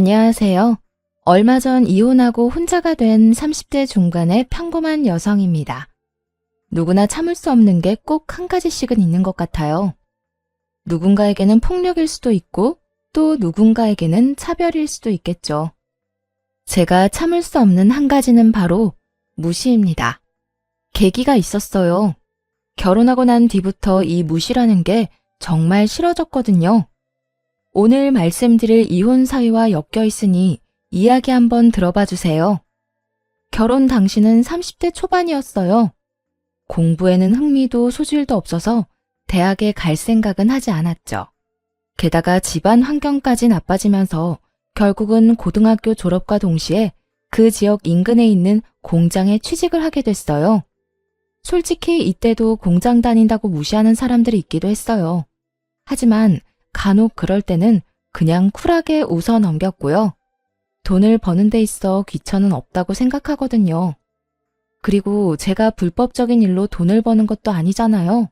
안녕하세요. 얼마 전 이혼하고 혼자가 된 30대 중반의 평범한 여성입니다. 누구나 참을 수 없는 게 꼭 한 가지씩은 있는 것 같아요. 누군가에게는 폭력일 수도 있고 또 누군가에게는 차별일 수도 있겠죠. 제가 참을 수 없는 한 가지는 바로 무시입니다. 계기가 있었어요. 결혼하고 난 뒤부터 이 무시라는 게 정말 싫어졌거든요. 오늘 말씀드릴 이혼 사유와 엮여 있으니 이야기 한번 들어봐 주세요. 결혼 당시는 30대 초반이었어요. 공부에는 흥미도 소질도 없어서 대학에 갈 생각은 하지 않았죠. 게다가 집안 환경까지 나빠지면서 결국은 고등학교 졸업과 동시에 그 지역 인근에 있는 공장에 취직을 하게 됐어요. 솔직히 이때도 공장 다닌다고 무시하는 사람들이 있기도 했어요. 하지만 간혹 그럴 때는 그냥 쿨하게 웃어 넘겼고요. 돈을 버는 데 있어 귀천은 없다고 생각하거든요. 그리고 제가 불법적인 일로 돈을 버는 것도 아니잖아요.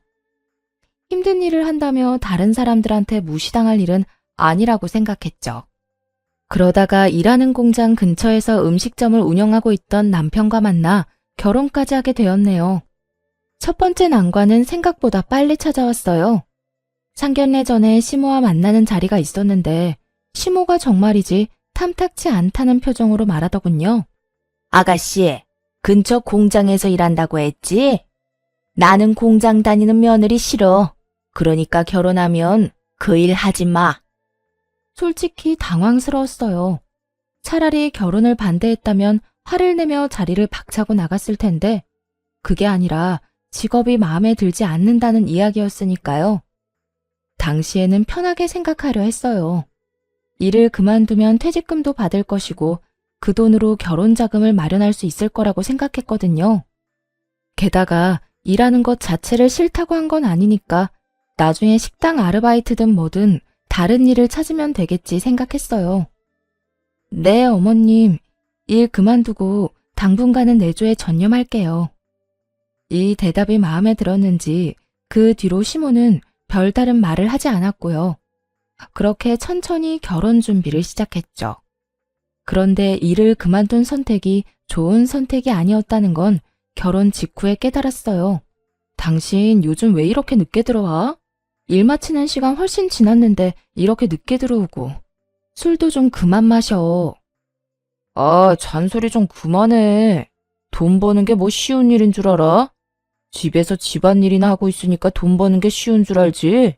힘든 일을 한다며 다른 사람들한테 무시당할 일은 아니라고 생각했죠. 그러다가 일하는 공장 근처에서 음식점을 운영하고 있던 남편과 만나 결혼까지 하게 되었네요. 첫 번째 난관은 생각보다 빨리 찾아왔어요. 상견례 전에 시모와 만나는 자리가 있었는데 시모가 정말이지 탐탁치 않다는 표정으로 말하더군요. 아가씨, 근처 공장에서 일한다고 했지? 나는 공장 다니는 며느리 싫어. 그러니까 결혼하면 그 일 하지 마. 솔직히 당황스러웠어요. 차라리 결혼을 반대했다면 화를 내며 자리를 박차고 나갔을 텐데 그게 아니라 직업이 마음에 들지 않는다는 이야기였으니까요. 당시에는 편하게 생각하려 했어요. 일을 그만두면 퇴직금도 받을 것이고 그 돈으로 결혼 자금을 마련할 수 있을 거라고 생각했거든요. 게다가 일하는 것 자체를 싫다고 한 건 아니니까 나중에 식당 아르바이트든 뭐든 다른 일을 찾으면 되겠지 생각했어요. 네, 어머님. 일 그만두고 당분간은 내조에 전념할게요. 이 대답이 마음에 들었는지 그 뒤로 시모는 별다른 말을 하지 않았고요. 그렇게 천천히 결혼 준비를 시작했죠. 그런데 일을 그만둔 선택이 좋은 선택이 아니었다는 건 결혼 직후에 깨달았어요. 당신 요즘 왜 이렇게 늦게 들어와? 일 마치는 시간 훨씬 지났는데 이렇게 늦게 들어오고. 술도 좀 그만 마셔. 아, 잔소리 좀 그만해. 돈 버는 게 뭐 쉬운 일인 줄 알아? 집에서 집안일이나 하고 있으니까 돈 버는 게 쉬운 줄 알지?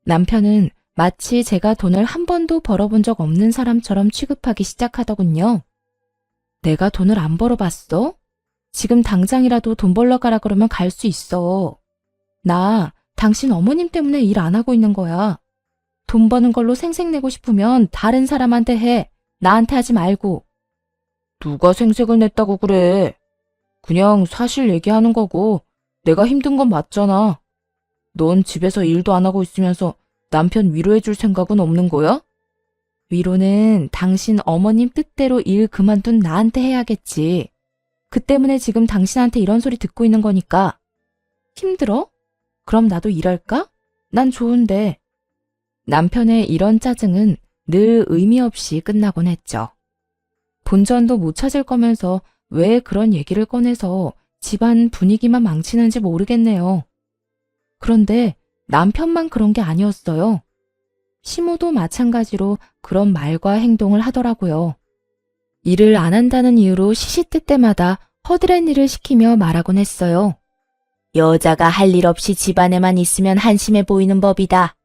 남편은 마치 제가 돈을 한 번도 벌어본 적 없는 사람처럼 취급하기 시작하더군요. 내가 돈을 안 벌어봤어? 지금 당장이라도 돈 벌러 가라 그러면 갈 수 있어. 나 당신 어머님 때문에 일 안 하고 있는 거야. 돈 버는 걸로 생색내고 싶으면 다른 사람한테 해. 나한테 하지 말고. 누가 생색을 냈다고 그래. 그냥 사실 얘기하는 거고 내가 힘든 건 맞잖아. 넌 집에서 일도 안 하고 있으면서 남편 위로해 줄 생각은 없는 거야? 위로는 당신 어머님 뜻대로 일 그만둔 나한테 해야겠지. 그 때문에 지금 당신한테 이런 소리 듣고 있는 거니까. 힘들어? 그럼 나도 일할까? 난 좋은데. 남편의 이런 짜증은 늘 의미 없이 끝나곤 했죠. 본전도 못 찾을 거면서 왜 그런 얘기를 꺼내서 집안 분위기만 망치는지 모르겠네요. 그런데 남편만 그런 게 아니었어요. 시모도 마찬가지로 그런 말과 행동을 하더라고요. 일을 안 한다는 이유로 시시때 때마다 허드렛 일을 시키며 말하곤 했어요. 여자가 할 일 없이 집안에만 있으면 한심해 보이는 법이다.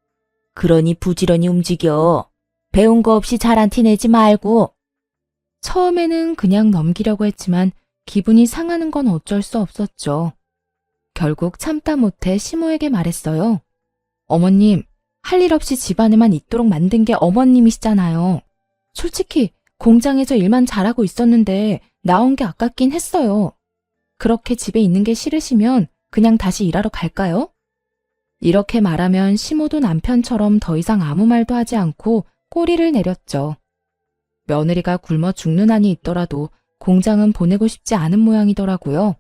그러니 부지런히 움직여. 배운 거 없이 잘한 티 내지 말고. 처음에는 그냥 넘기려고 했지만 기분이 상하는 건 어쩔 수 없었죠. 결국 참다 못해 시모에게 말했어요. 어머님, 할 일 없이 집안에만 있도록 만든 게 어머님이시잖아요. 솔직히 공장에서 일만 잘하고 있었는데 나온 게 아깝긴 했어요. 그렇게 집에 있는 게 싫으시면 그냥 다시 일하러 갈까요? 이렇게 말하면 시모도 남편처럼 더 이상 아무 말도 하지 않고 꼬리를 내렸죠. 며느리가 굶어 죽는 한이 있더라도 공장은 보내고 싶지 않은 모양이더라고요.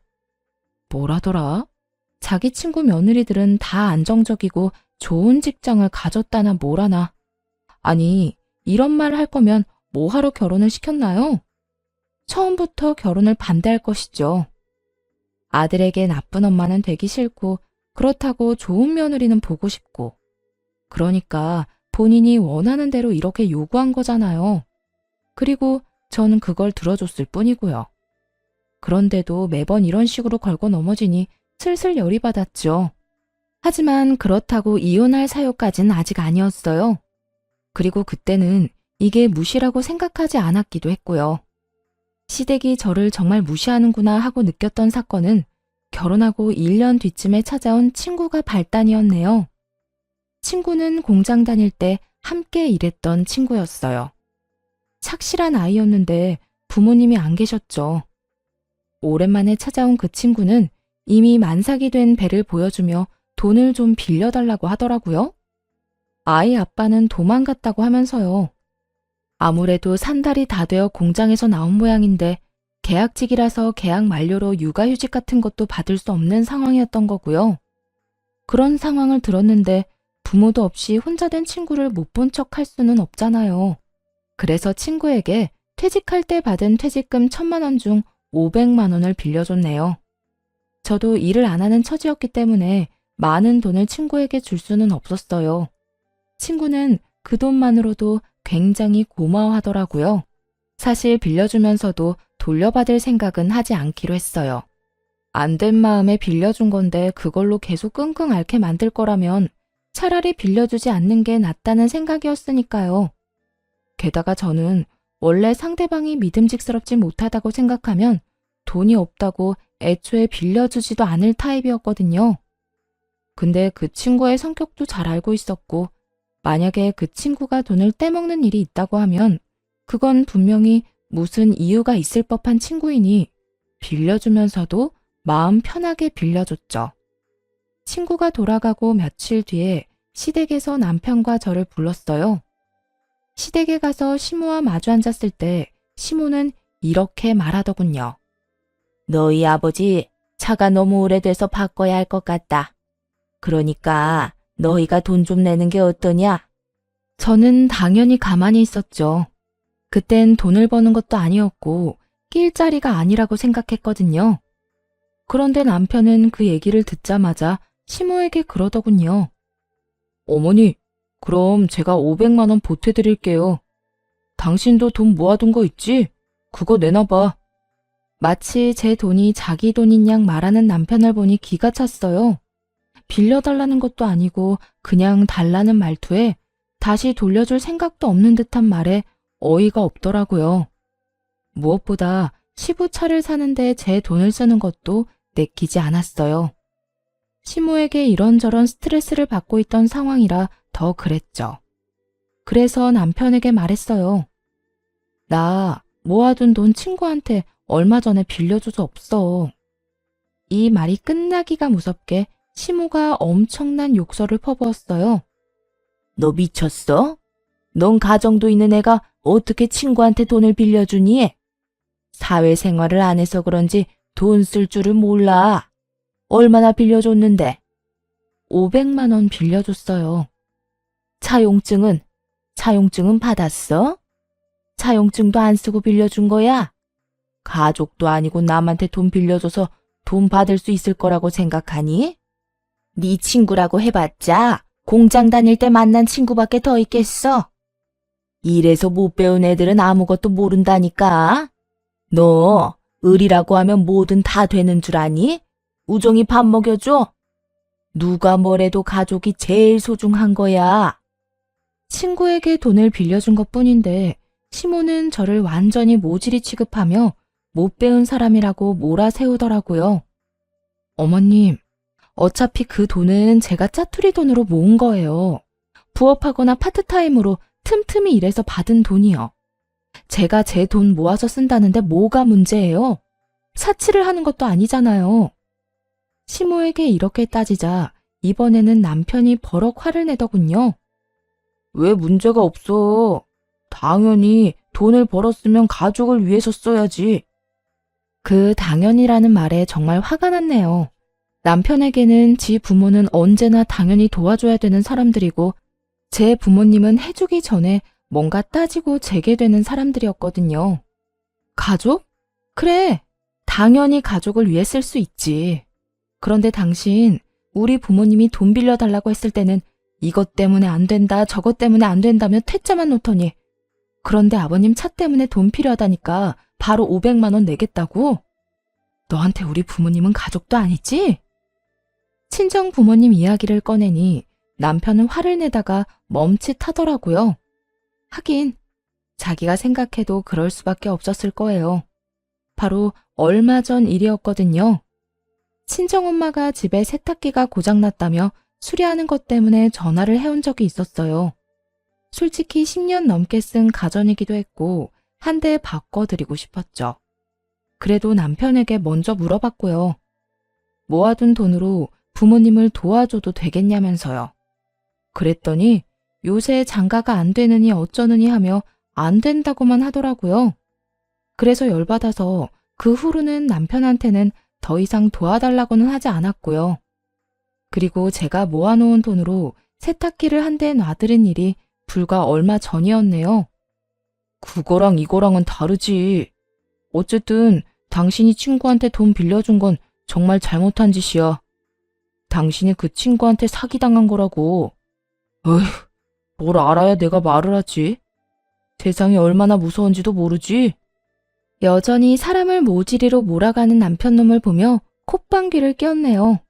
뭐라더라? 자기 친구 며느리들은 다 안정적이고 좋은 직장을 가졌다나 뭐라나. 아니, 이런 말을 할 거면 뭐하러 결혼을 시켰나요? 처음부터 결혼을 반대할 것이죠. 아들에게 나쁜 엄마는 되기 싫고 그렇다고 좋은 며느리는 보고 싶고 그러니까 본인이 원하는 대로 이렇게 요구한 거잖아요. 그리고 저는 그걸 들어줬을 뿐이고요. 그런데도 매번 이런 식으로 걸고 넘어지니 슬슬 열이 받았죠. 하지만 그렇다고 이혼할 사유까지는 아직 아니었어요. 그리고 그때는 이게 무시라고 생각하지 않았기도 했고요. 시댁이 저를 정말 무시하는구나 하고 느꼈던 사건은 결혼하고 1년 뒤쯤에 찾아온 친구가 발단이었네요. 친구는 공장 다닐 때 함께 일했던 친구였어요. 착실한 아이였는데 부모님이 안 계셨죠. 오랜만에 찾아온 그 친구는 이미 만삭이 된 배를 보여주며 돈을 좀 빌려달라고 하더라고요. 아이 아빠는 도망갔다고 하면서요. 아무래도 산 달이 다 되어 공장에서 나온 모양인데 계약직이라서 계약 만료로 육아휴직 같은 것도 받을 수 없는 상황이었던 거고요. 그런 상황을 들었는데 부모도 없이 혼자 된 친구를 못 본 척 할 수는 없잖아요. 그래서 친구에게 퇴직할 때 받은 퇴직금 1,000만 원 중 500만 원을 빌려줬네요. 저도 일을 안 하는 처지였기 때문에 많은 돈을 친구에게 줄 수는 없었어요. 친구는 그 돈만으로도 굉장히 고마워하더라고요. 사실 빌려주면서도 돌려받을 생각은 하지 않기로 했어요. 안 된 마음에 빌려준 건데 그걸로 계속 끙끙 앓게 만들 거라면 차라리 빌려주지 않는 게 낫다는 생각이었으니까요. 게다가 저는 원래 상대방이 믿음직스럽지 못하다고 생각하면 돈이 없다고 애초에 빌려주지도 않을 타입이었거든요. 근데 그 친구의 성격도 잘 알고 있었고 만약에 그 친구가 돈을 떼먹는 일이 있다고 하면 그건 분명히 무슨 이유가 있을 법한 친구이니 빌려주면서도 마음 편하게 빌려줬죠. 친구가 돌아가고 며칠 뒤에 시댁에서 남편과 저를 불렀어요. 시댁에 가서 시모와 마주 앉았을 때 시모는 이렇게 말하더군요. 너희 아버지 차가 너무 오래돼서 바꿔야 할 것 같다. 그러니까 너희가 돈 좀 내는 게 어떠냐? 저는 당연히 가만히 있었죠. 그땐 돈을 버는 것도 아니었고 낄 자리가 아니라고 생각했거든요. 그런데 남편은 그 얘기를 듣자마자 시모에게 그러더군요. 어머니, 그럼 제가 500만 원 보태드릴게요. 당신도 돈 모아둔 거 있지? 그거 내놔봐. 마치 제 돈이 자기 돈인 양 말하는 남편을 보니 기가 찼어요. 빌려달라는 것도 아니고 그냥 달라는 말투에 다시 돌려줄 생각도 없는 듯한 말에 어이가 없더라고요. 무엇보다 시부차를 사는데 제 돈을 쓰는 것도 내키지 않았어요. 시모에게 이런저런 스트레스를 받고 있던 상황이라 더 그랬죠. 그래서 남편에게 말했어요. 나 모아둔 돈 친구한테 얼마 전에 빌려줘서 없어. 이 말이 끝나기가 무섭게 시모가 엄청난 욕설을 퍼부었어요. 너 미쳤어? 넌 가정도 있는 애가 어떻게 친구한테 돈을 빌려주니? 사회생활을 안 해서 그런지 돈 쓸 줄을 몰라. 얼마나 빌려줬는데? 500만 원 빌려줬어요. 차용증은 받았어? 차용증도 안 쓰고 빌려준 거야? 가족도 아니고 남한테 돈 빌려줘서 돈 받을 수 있을 거라고 생각하니? 네 친구라고 해봤자 공장 다닐 때 만난 친구밖에 더 있겠어. 일해서 못 배운 애들은 아무것도 모른다니까. 너 을이라고 하면 뭐든 다 되는 줄 아니? 우정이 밥 먹여줘? 누가 뭐래도 가족이 제일 소중한 거야. 친구에게 돈을 빌려준 것뿐인데 시모는 저를 완전히 모질이 취급하며 못 배운 사람이라고 몰아세우더라고요. 어머님, 어차피 그 돈은 제가 짜투리 돈으로 모은 거예요. 부업하거나 파트타임으로 틈틈이 일해서 받은 돈이요. 제가 제 돈 모아서 쓴다는데 뭐가 문제예요? 사치를 하는 것도 아니잖아요. 시모에게 이렇게 따지자 이번에는 남편이 버럭 화를 내더군요. 왜 문제가 없어? 당연히 돈을 벌었으면 가족을 위해서 써야지. 그 당연이라는 말에 정말 화가 났네요. 남편에게는 지 부모는 언제나 당연히 도와줘야 되는 사람들이고 제 부모님은 해주기 전에 뭔가 따지고 재게되는 사람들이었거든요. 가족? 그래, 당연히 가족을 위해 쓸 수 있지. 그런데 당신, 우리 부모님이 돈 빌려달라고 했을 때는 이것 때문에 안 된다, 저것 때문에 안 된다며 퇴짜만 놓더니, 그런데 아버님 차 때문에 돈 필요하다니까 바로 500만 원 내겠다고? 너한테 우리 부모님은 가족도 아니지? 친정 부모님 이야기를 꺼내니 남편은 화를 내다가 멈칫하더라고요. 하긴 자기가 생각해도 그럴 수밖에 없었을 거예요. 바로 얼마 전 일이었거든요. 친정엄마가 집에 세탁기가 고장났다며 수리하는 것 때문에 전화를 해온 적이 있었어요. 솔직히 10년 넘게 쓴 가전이기도 했고 한 대 바꿔드리고 싶었죠. 그래도 남편에게 먼저 물어봤고요. 모아둔 돈으로 부모님을 도와줘도 되겠냐면서요. 그랬더니 요새 장가가 안 되느니 어쩌느니 하며 안 된다고만 하더라고요. 그래서 열받아서 그 후로는 남편한테는 더 이상 도와달라고는 하지 않았고요. 그리고 제가 모아놓은 돈으로 세탁기를 한 대 놔드린 일이 불과 얼마 전이었네요. 그거랑 이거랑은 다르지. 어쨌든 당신이 친구한테 돈 빌려준 건 정말 잘못한 짓이야. 당신이 그 친구한테 사기당한 거라고. 어휴, 뭘 알아야 내가 말을 하지? 세상이 얼마나 무서운지도 모르지? 여전히 사람을 모지리로 몰아가는 남편놈을 보며 콧방귀를 뀌었네요.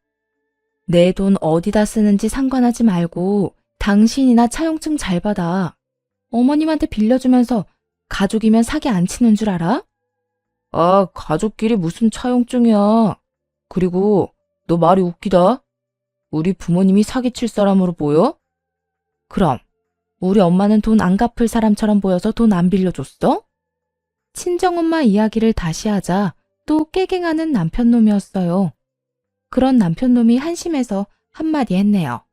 내 돈 어디다 쓰는지 상관하지 말고 당신이나 차용증 잘 받아. 어머님한테 빌려주면서 가족이면 사기 안 치는 줄 알아? 아, 가족끼리 무슨 차용증이야. 그리고 너 말이 웃기다. 우리 부모님이 사기칠 사람으로 보여? 그럼 우리 엄마는 돈 안 갚을 사람처럼 보여서 돈 안 빌려줬어? 친정엄마 이야기를 다시 하자 또 깨갱하는 남편놈이었어요. 그런 남편놈이 한심해서 한마디 했네요.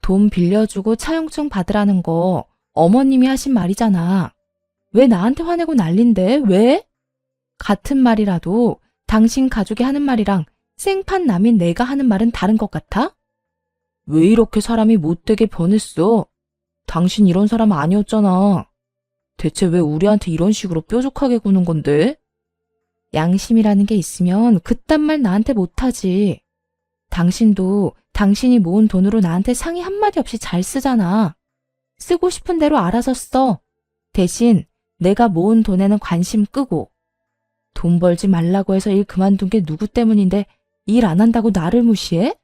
돈 빌려주고 차용증 받으라는 거 어머님이 하신 말이잖아. 왜 나한테 화내고 난린데? 왜? 같은 말이라도 당신 가족이 하는 말이랑 생판 남인 내가 하는 말은 다른 것 같아? 왜 이렇게 사람이 못되게 변했어? 당신 이런 사람 아니었잖아. 대체 왜 우리한테 이런 식으로 뾰족하게 구는 건데? 양심이라는 게 있으면 그딴 말 나한테 못하지. 당신도 당신이 모은 돈으로 나한테 상의 한마디 없이 잘 쓰잖아. 쓰고 싶은 대로 알아서 써. 대신 내가 모은 돈에는 관심 끄고. 돈 벌지 말라고 해서 일 그만둔 게 누구 때문인데 일 안 한다고 나를 무시해?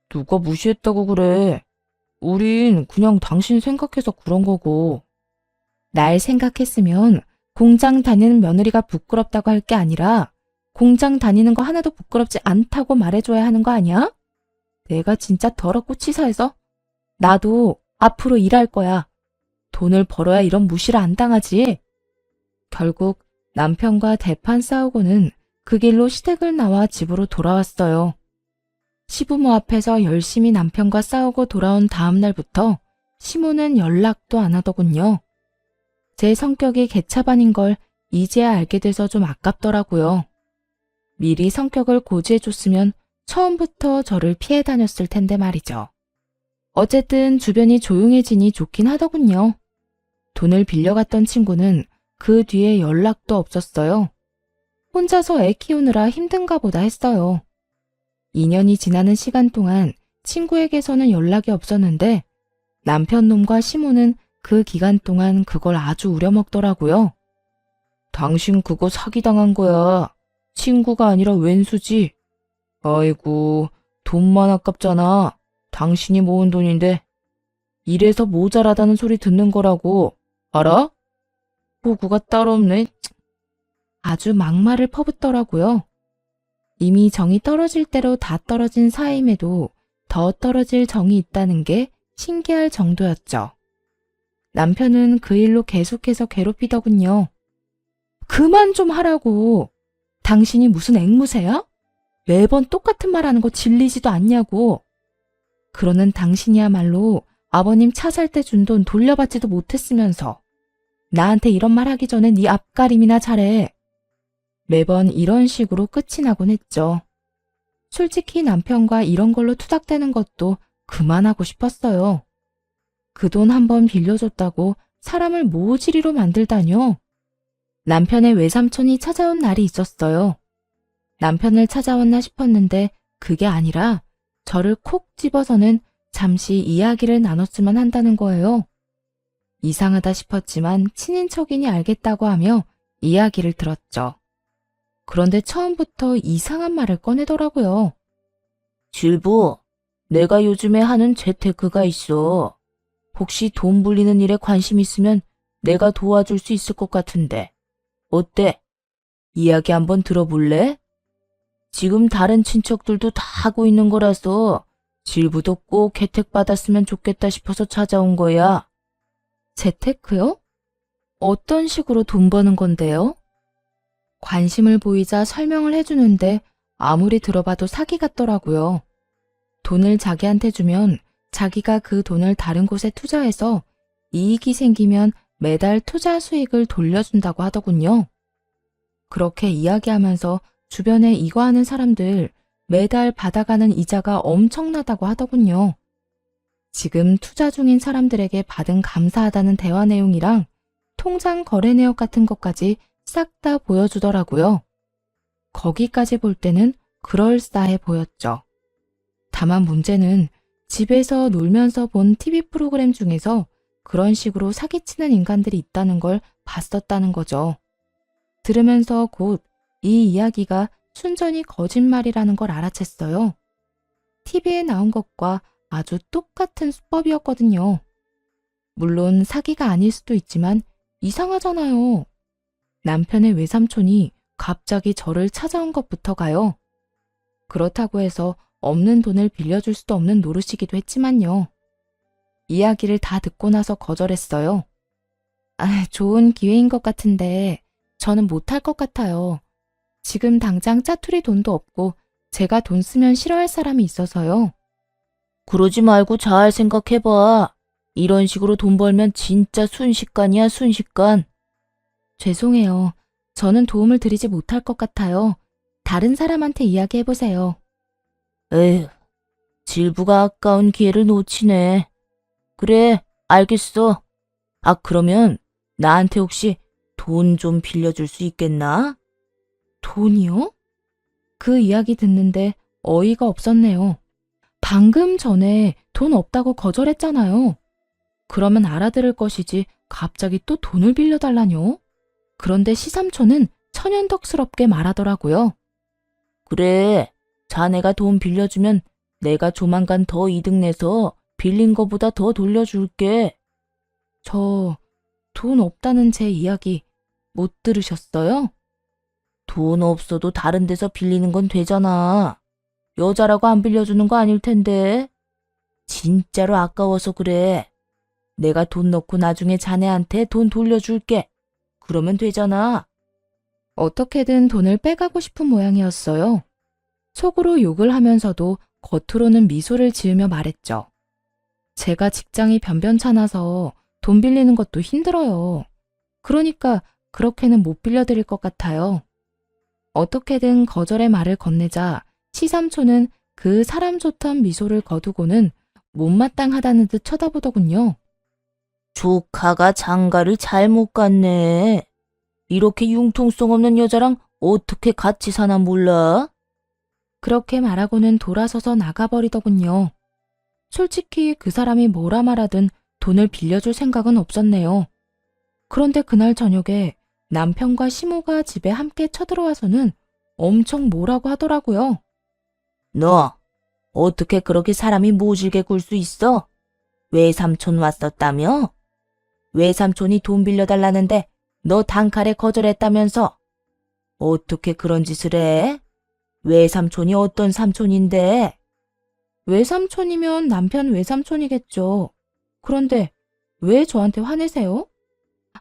누가 무시했다고 그래. 우린 그냥 당신 생각해서 그런 거고. 날 생각했으면 공장 다니는 며느리가 부끄럽다고 할 게 아니라 공장 다니는 거 하나도 부끄럽지 않다고 말해줘야 하는 거 아니야? 내가 진짜 더럽고 치사해서 나도 앞으로 일할 거야. 돈을 벌어야 이런 무시를 안 당하지. 결국 남편과 대판 싸우고는 그 길로 시댁을 나와 집으로 돌아왔어요. 시부모 앞에서 열심히 남편과 싸우고 돌아온 다음 날부터 시모는 연락도 안 하더군요. 제 성격이 개차반인 걸 이제야 알게 돼서 좀 아깝더라고요. 미리 성격을 고지해줬으면 처음부터 저를 피해 다녔을 텐데 말이죠. 어쨌든 주변이 조용해지니 좋긴 하더군요. 돈을 빌려갔던 친구는 그 뒤에 연락도 없었어요. 혼자서 애 키우느라 힘든가 보다 했어요. 2년이 지나는 시간 동안 친구에게서는 연락이 없었는데 남편놈과 시모는 그 기간 동안 그걸 아주 우려먹더라고요. 당신 그거 사기당한 거야. 친구가 아니라 왼수지. 아이고, 돈만 아깝잖아. 당신이 모은 돈인데. 이래서 모자라다는 소리 듣는 거라고. 알아? 호구가 따로 없네. 아주 막말을 퍼붓더라고요. 이미 정이 떨어질 대로 다 떨어진 사이임에도 더 떨어질 정이 있다는 게 신기할 정도였죠. 남편은 그 일로 계속해서 괴롭히더군요. 그만 좀 하라고. 당신이 무슨 앵무새야? 매번 똑같은 말 하는 거 질리지도 않냐고. 그러는 당신이야말로 아버님 차 살 때 준 돈 돌려받지도 못했으면서 나한테 이런 말 하기 전에 네 앞가림이나 잘해. 매번 이런 식으로 끝이 나곤 했죠. 솔직히 남편과 이런 걸로 투닥대는 것도 그만하고 싶었어요. 그 돈 한번 빌려줬다고 사람을 모지리로 만들다뇨. 남편의 외삼촌이 찾아온 날이 있었어요. 남편을 찾아왔나 싶었는데 그게 아니라 저를 콕 집어서는 잠시 이야기를 나눴으면 한다는 거예요. 이상하다 싶었지만 친인척이니 알겠다고 하며 이야기를 들었죠. 그런데 처음부터 이상한 말을 꺼내더라고요. 질부, 내가 요즘에 하는 재테크가 있어. 혹시 돈 불리는 일에 관심 있으면 내가 도와줄 수 있을 것 같은데. 어때? 이야기 한번 들어볼래? 지금 다른 친척들도 다 하고 있는 거라서 질부도 꼭 혜택 받았으면 좋겠다 싶어서 찾아온 거야. 재테크요? 어떤 식으로 돈 버는 건데요? 관심을 보이자 설명을 해주는데 아무리 들어봐도 사기 같더라고요. 돈을 자기한테 주면 자기가 그 돈을 다른 곳에 투자해서 이익이 생기면 매달 투자 수익을 돌려준다고 하더군요. 그렇게 이야기하면서 주변에 이거 하는 사람들 매달 받아가는 이자가 엄청나다고 하더군요. 지금 투자 중인 사람들에게 받은 감사하다는 대화 내용이랑 통장 거래 내역 같은 것까지 싹 다 보여주더라고요. 거기까지 볼 때는 그럴싸해 보였죠. 다만 문제는 집에서 놀면서 본 TV 프로그램 중에서 그런 식으로 사기치는 인간들이 있다는 걸 봤었다는 거죠. 들으면서 곧 이 이야기가 순전히 거짓말이라는 걸 알아챘어요. TV에 나온 것과 아주 똑같은 수법이었거든요. 물론 사기가 아닐 수도 있지만 이상하잖아요. 남편의 외삼촌이 갑자기 저를 찾아온 것부터가요. 그렇다고 해서 없는 돈을 빌려줄 수도 없는 노릇이기도 했지만요. 이야기를 다 듣고 나서 거절했어요. 좋은 기회인 것 같은데 저는 못할 것 같아요. 지금 당장 짜투리 돈도 없고 제가 돈 쓰면 싫어할 사람이 있어서요. 그러지 말고 잘 생각해봐. 이런 식으로 돈 벌면 진짜 순식간이야, 순식간. 죄송해요. 저는 도움을 드리지 못할 것 같아요. 다른 사람한테 이야기해보세요. 에휴, 질부가 아까운 기회를 놓치네. 그래, 알겠어. 그러면 나한테 혹시 돈 좀 빌려줄 수 있겠나? 돈이요? 그 이야기 듣는데 어이가 없었네요. 방금 전에 돈 없다고 거절했잖아요. 그러면 알아들을 것이지 갑자기 또 돈을 빌려달라뇨? 그런데 시삼촌은 천연덕스럽게 말하더라고요. 그래, 자네가 돈 빌려주면 내가 조만간 더 이득 내서 빌린 거보다 더 돌려줄게. 저 돈 없다는 제 이야기 못 들으셨어요? 돈 없어도 다른 데서 빌리는 건 되잖아. 여자라고 안 빌려주는 거 아닐 텐데. 진짜로 아까워서 그래. 내가 돈 넣고 나중에 자네한테 돈 돌려줄게. 그러면 되잖아. 어떻게든 돈을 빼가고 싶은 모양이었어요. 속으로 욕을 하면서도 겉으로는 미소를 지으며 말했죠. 제가 직장이 변변찮아서 돈 빌리는 것도 힘들어요. 그러니까 그렇게는 못 빌려드릴 것 같아요. 어떻게든 거절의 말을 건네자 시삼촌은 그 사람 좋던 미소를 거두고는 못마땅하다는 듯 쳐다보더군요. 조카가 장가를 잘못 갔네. 이렇게 융통성 없는 여자랑 어떻게 같이 사나 몰라? 그렇게 말하고는 돌아서서 나가버리더군요. 솔직히 그 사람이 뭐라 말하든 돈을 빌려줄 생각은 없었네요. 그런데 그날 저녁에 남편과 시모가 집에 함께 쳐들어와서는 엄청 뭐라고 하더라고요. 너 어떻게 그렇게 사람이 모질게 굴 수 있어? 외삼촌 왔었다며? 외삼촌이 돈 빌려달라는데 너 단칼에 거절했다면서? 어떻게 그런 짓을 해? 외삼촌이 어떤 삼촌인데? 외삼촌이면 남편 외삼촌이겠죠. 그런데 왜 저한테 화내세요?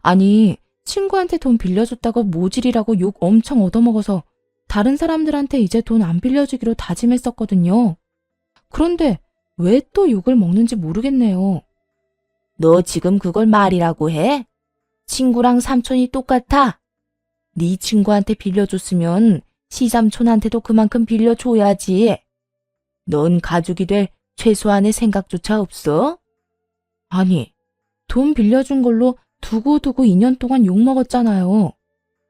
아니, 친구한테 돈 빌려줬다고 모질이라고 욕 엄청 얻어먹어서 다른 사람들한테 이제 돈 안 빌려주기로 다짐했었거든요. 그런데 왜 또 욕을 먹는지 모르겠네요. 너 지금 그걸 말이라고 해? 친구랑 삼촌이 똑같아? 네 친구한테 빌려줬으면 시삼촌한테도 그만큼 빌려줘야지. 넌 가족이 될 최소한의 생각조차 없어? 아니, 돈 빌려준 걸로 두고두고 2년 동안 욕먹었잖아요.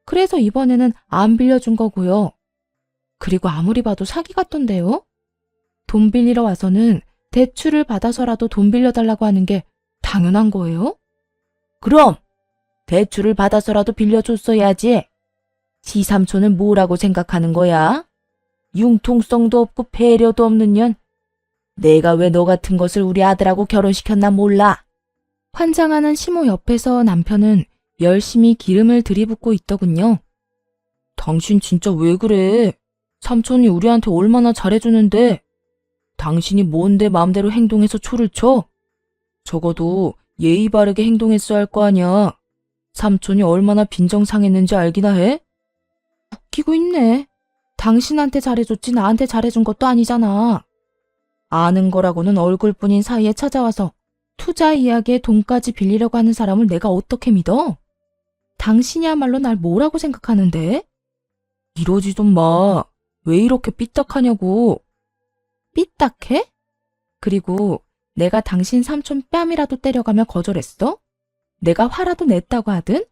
그래서 이번에는 안 빌려준 거고요. 그리고 아무리 봐도 사기 같던데요? 돈 빌리러 와서는 대출을 받아서라도 돈 빌려달라고 하는 게 당연한 거예요? 그럼 대출을 받아서라도 빌려줬어야지. 시삼촌은 뭐라고 생각하는 거야? 융통성도 없고 배려도 없는 년. 내가 왜 너 같은 것을 우리 아들하고 결혼시켰나 몰라. 환장하는 시모 옆에서 남편은 열심히 기름을 들이붓고 있더군요. 당신 진짜 왜 그래? 삼촌이 우리한테 얼마나 잘해주는데 당신이 뭔데 마음대로 행동해서 초를 쳐? 적어도 예의 바르게 행동했어야 할 거 아니야. 삼촌이 얼마나 빈정상했는지 알기나 해? 웃기고 있네. 당신한테 잘해줬지 나한테 잘해준 것도 아니잖아. 아는 거라고는 얼굴뿐인 사이에 찾아와서 투자 이야기에 돈까지 빌리려고 하는 사람을 내가 어떻게 믿어? 당신이야말로 날 뭐라고 생각하는데? 이러지 좀 마. 왜 이렇게 삐딱하냐고. 삐딱해? 그리고 내가 당신 삼촌 뺨이라도 때려가며 거절했어? 내가 화라도 냈다고 하든?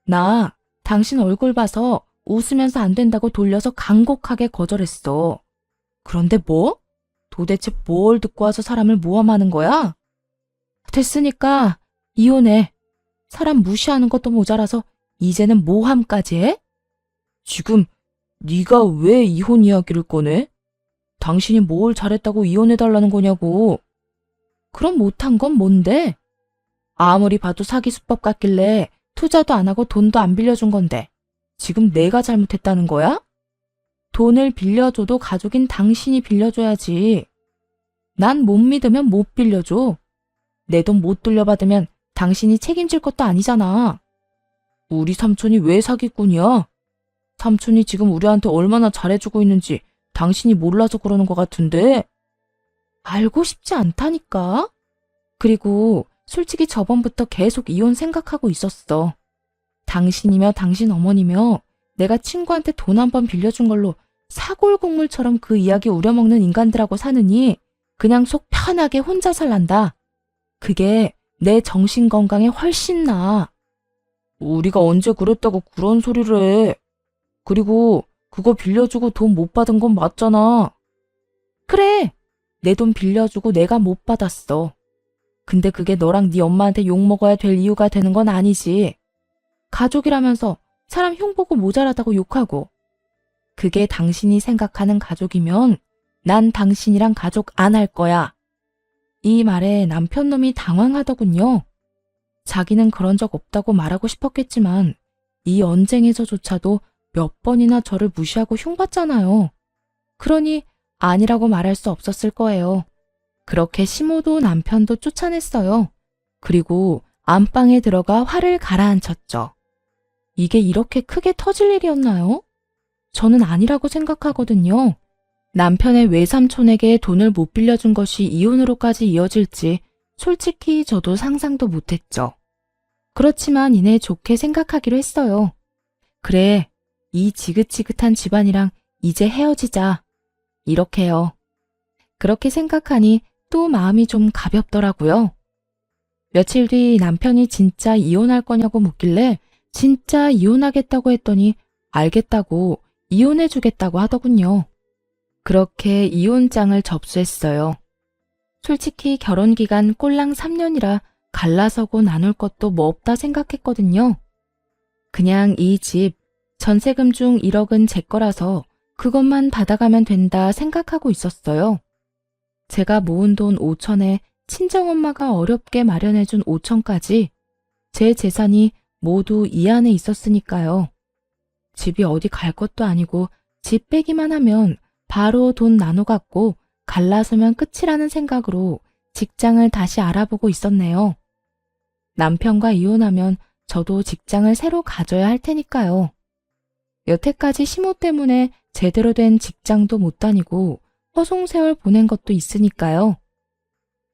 나 당신 얼굴 봐서 웃으면서 안 된다고 돌려서 간곡하게 거절했어. 그런데 뭐? 도대체 뭘 듣고 와서 사람을 모함하는 거야? 됐으니까 이혼해. 사람 무시하는 것도 모자라서 이제는 모함까지 해? 지금 네가 왜 이혼 이야기를 꺼내? 당신이 뭘 잘했다고 이혼해달라는 거냐고. 그럼 못한 건 뭔데? 아무리 봐도 사기 수법 같길래 투자도 안 하고 돈도 안 빌려준 건데 지금 내가 잘못했다는 거야? 돈을 빌려줘도 가족인 당신이 빌려줘야지. 난 못 믿으면 못 빌려줘. 내 돈 못 돌려받으면 당신이 책임질 것도 아니잖아. 우리 삼촌이 왜 사기꾼이야? 삼촌이 지금 우리한테 얼마나 잘해주고 있는지 당신이 몰라서 그러는 것 같은데. 알고 싶지 않다니까. 그리고 솔직히 저번부터 계속 이혼 생각하고 있었어. 당신이며 당신 어머니며 내가 친구한테 돈 한 번 빌려준 걸로 사골국물처럼 그 이야기 우려먹는 인간들하고 사느니 그냥 속 편하게 혼자 살란다. 그게 내 정신 건강에 훨씬 나아. 우리가 언제 그랬다고 그런 소리를 해. 그리고 그거 빌려주고 돈 못 받은 건 맞잖아. 그래, 내 돈 빌려주고 내가 못 받았어. 근데 그게 너랑 네 엄마한테 욕먹어야 될 이유가 되는 건 아니지. 가족이라면서 사람 흉보고 모자라다고 욕하고. 그게 당신이 생각하는 가족이면 난 당신이랑 가족 안 할 거야. 이 말에 남편놈이 당황하더군요. 자기는 그런 적 없다고 말하고 싶었겠지만 이 언쟁에서조차도 몇 번이나 저를 무시하고 흉봤잖아요. 그러니 아니라고 말할 수 없었을 거예요. 그렇게 시모도 남편도 쫓아냈어요. 그리고 안방에 들어가 화를 가라앉혔죠. 이게 이렇게 크게 터질 일이었나요? 저는 아니라고 생각하거든요. 남편의 외삼촌에게 돈을 못 빌려준 것이 이혼으로까지 이어질지 솔직히 저도 상상도 못했죠. 그렇지만 이내 좋게 생각하기로 했어요. 그래, 이 지긋지긋한 집안이랑 이제 헤어지자. 이렇게요. 그렇게 생각하니 또 마음이 좀 가볍더라고요. 며칠 뒤 남편이 진짜 이혼할 거냐고 묻길래 진짜 이혼하겠다고 했더니 알겠다고 이혼해주겠다고 하더군요. 그렇게 이혼장을 접수했어요. 솔직히 결혼기간 꼴랑 3년이라 갈라서고 나눌 것도 뭐 없다 생각했거든요. 그냥 이 집, 전세금 중 1억은 제 거라서 그것만 받아가면 된다 생각하고 있었어요. 제가 모은 돈 5천에 친정엄마가 어렵게 마련해준 5천까지 제 재산이 모두 이 안에 있었으니까요. 집이 어디 갈 것도 아니고 집 빼기만 하면 바로 돈 나눠 갖고 갈라서면 끝이라는 생각으로 직장을 다시 알아보고 있었네요. 남편과 이혼하면 저도 직장을 새로 가져야 할 테니까요. 여태까지 시모 때문에 제대로 된 직장도 못 다니고 허송세월 보낸 것도 있으니까요.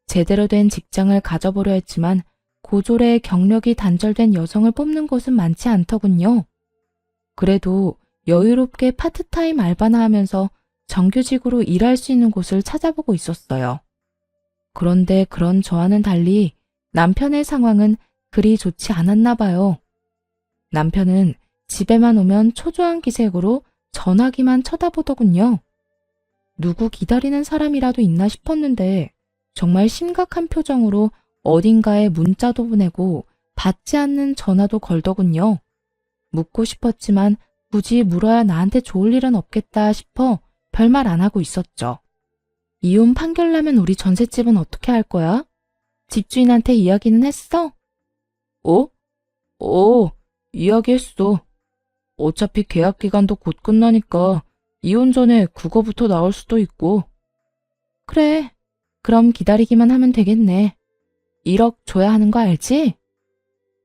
제대로 된 직장을 가져보려 했지만 고졸에 경력이 단절된 여성을 뽑는 곳은 많지 않더군요. 그래도 여유롭게 파트타임 알바나 하면서 정규직으로 일할 수 있는 곳을 찾아보고 있었어요. 그런데 그런 저와는 달리 남편의 상황은 그리 좋지 않았나 봐요. 남편은 집에만 오면 초조한 기색으로 전화기만 쳐다보더군요. 누구 기다리는 사람이라도 있나 싶었는데 정말 심각한 표정으로 어딘가에 문자도 보내고 받지 않는 전화도 걸더군요. 묻고 싶었지만 굳이 물어야 나한테 좋을 일은 없겠다 싶어 별말 안 하고 있었죠. 이혼 판결 나면 우리 전셋집은 어떻게 할 거야? 집주인한테 이야기는 했어? 이야기했어. 어차피 계약 기간도 곧 끝나니까 이혼 전에 그거부터 나올 수도 있고. 그래, 그럼 기다리기만 하면 되겠네. 1억 줘야 하는 거 알지?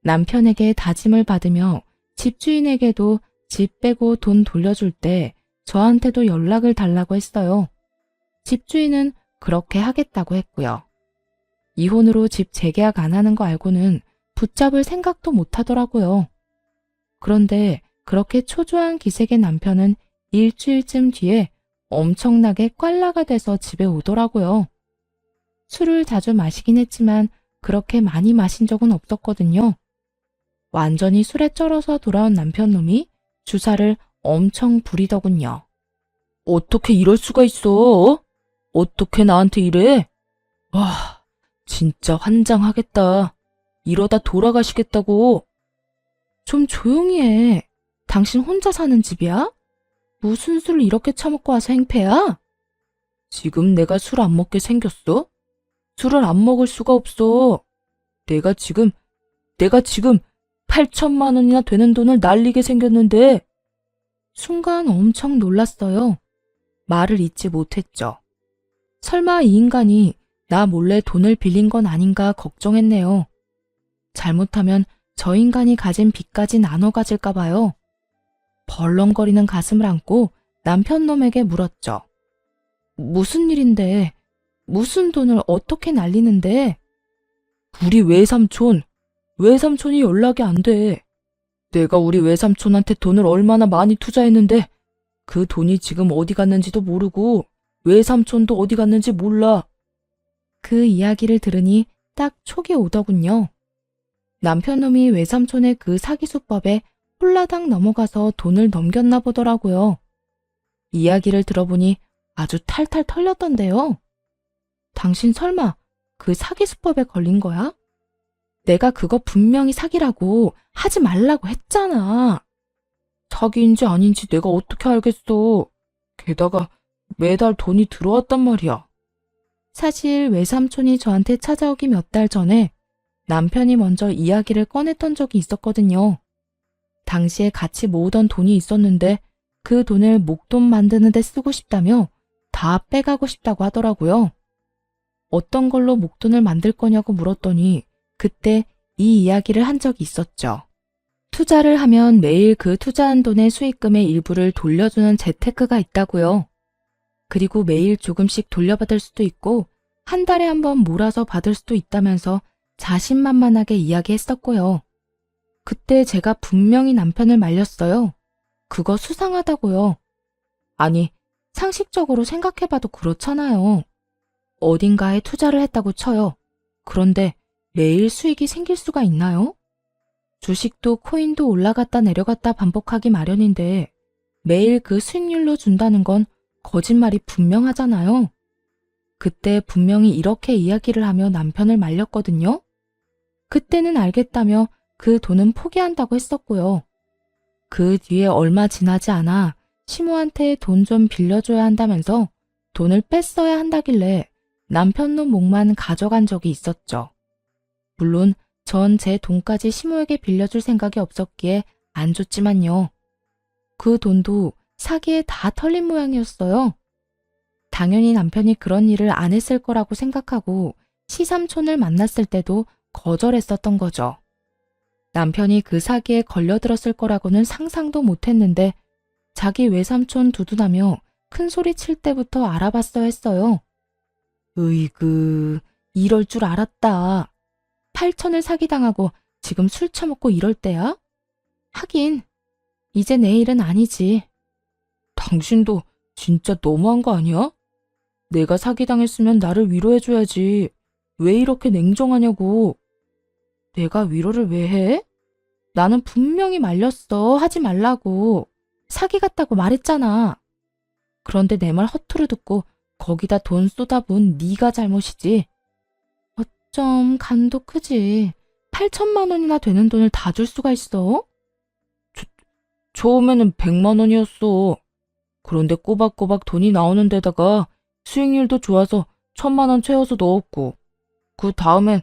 남편에게 다짐을 받으며 집주인에게도 집 빼고 돈 돌려줄 때 저한테도 연락을 달라고 했어요. 집주인은 그렇게 하겠다고 했고요. 이혼으로 집 재계약 안 하는 거 알고는 붙잡을 생각도 못 하더라고요. 그런데 그렇게 초조한 기색의 남편은 일주일쯤 뒤에 엄청나게 꽐라가 돼서 집에 오더라고요. 술을 자주 마시긴 했지만 그렇게 많이 마신 적은 없었거든요. 완전히 술에 쩔어서 돌아온 남편놈이 주사를 엄청 부리더군요. 어떻게 이럴 수가 있어? 어떻게 나한테 이래? 와, 진짜 환장하겠다. 이러다 돌아가시겠다고. 좀 조용히 해. 당신 혼자 사는 집이야? 무슨 술 이렇게 처먹고 와서 행패야? 지금 내가 술 안 먹게 생겼어? 술을 안 먹을 수가 없어. 내가 지금 8천만 원이나 되는 돈을 날리게 생겼는데. 순간 엄청 놀랐어요. 말을 잇지 못했죠. 설마 이 인간이 나 몰래 돈을 빌린 건 아닌가 걱정했네요. 잘못하면 저 인간이 가진 빚까지 나눠 가질까 봐요. 벌렁거리는 가슴을 안고 남편놈에게 물었죠. 무슨 일인데? 무슨 돈을 어떻게 날리는데? 우리 외삼촌이 연락이 안 돼. 내가 우리 외삼촌한테 돈을 얼마나 많이 투자했는데 그 돈이 지금 어디 갔는지도 모르고 외삼촌도 어디 갔는지 몰라. 그 이야기를 들으니 딱 촉이 오더군요. 남편놈이 외삼촌의 그 사기수법에 홀라당 넘어가서 돈을 넘겼나 보더라고요. 이야기를 들어보니 아주 탈탈 털렸던데요. 당신 설마 그 사기수법에 걸린 거야? 내가 그거 분명히 사기라고 하지 말라고 했잖아. 사기인지 아닌지 내가 어떻게 알겠어. 게다가 매달 돈이 들어왔단 말이야. 사실 외삼촌이 저한테 찾아오기 몇 달 전에 남편이 먼저 이야기를 꺼냈던 적이 있었거든요. 당시에 같이 모으던 돈이 있었는데 그 돈을 목돈 만드는 데 쓰고 싶다며 다 빼가고 싶다고 하더라고요. 어떤 걸로 목돈을 만들 거냐고 물었더니 그때 이 이야기를 한 적이 있었죠. 투자를 하면 매일 그 투자한 돈의 수익금의 일부를 돌려주는 재테크가 있다고요. 그리고 매일 조금씩 돌려받을 수도 있고 한 달에 한 번 몰아서 받을 수도 있다면서 자신만만하게 이야기했었고요. 그때 제가 분명히 남편을 말렸어요. 그거 수상하다고요. 아니, 상식적으로 생각해봐도 그렇잖아요. 어딘가에 투자를 했다고 쳐요. 그런데 매일 수익이 생길 수가 있나요? 주식도 코인도 올라갔다 내려갔다 반복하기 마련인데 매일 그 수익률로 준다는 건 거짓말이 분명하잖아요. 그때 분명히 이렇게 이야기를 하며 남편을 말렸거든요. 그때는 알겠다며 그 돈은 포기한다고 했었고요. 그 뒤에 얼마 지나지 않아 시모한테 돈 좀 빌려줘야 한다면서 돈을 뺐어야 한다길래 남편놈 목만 가져간 적이 있었죠. 물론 전 제 돈까지 시모에게 빌려줄 생각이 없었기에 안 줬지만요. 그 돈도 사기에 다 털린 모양이었어요. 당연히 남편이 그런 일을 안 했을 거라고 생각하고 시삼촌을 만났을 때도 거절했었던 거죠. 남편이 그 사기에 걸려들었을 거라고는 상상도 못했는데 자기 외삼촌 두둔하며 큰 소리 칠 때부터 알아봤어야 했어요. 으이그, 이럴 줄 알았다. 8천을 사기당하고 지금 술 처먹고 이럴 때야? 하긴, 이제 내 일은 아니지. 당신도 진짜 너무한 거 아니야? 내가 사기당했으면 나를 위로해줘야지. 왜 이렇게 냉정하냐고. 내가 위로를 왜 해? 나는 분명히 말렸어. 하지 말라고. 사기 같다고 말했잖아. 그런데 내 말 허투루 듣고 거기다 돈 쏟아부은 네가 잘못이지. 어쩜 간도 크지. 8천만 원이나 되는 돈을 다 줄 수가 있어? 처음에는 100만 원이었어. 그런데 꼬박꼬박 돈이 나오는 데다가 수익률도 좋아서 1,000만 원 채워서 넣었고, 그 다음엔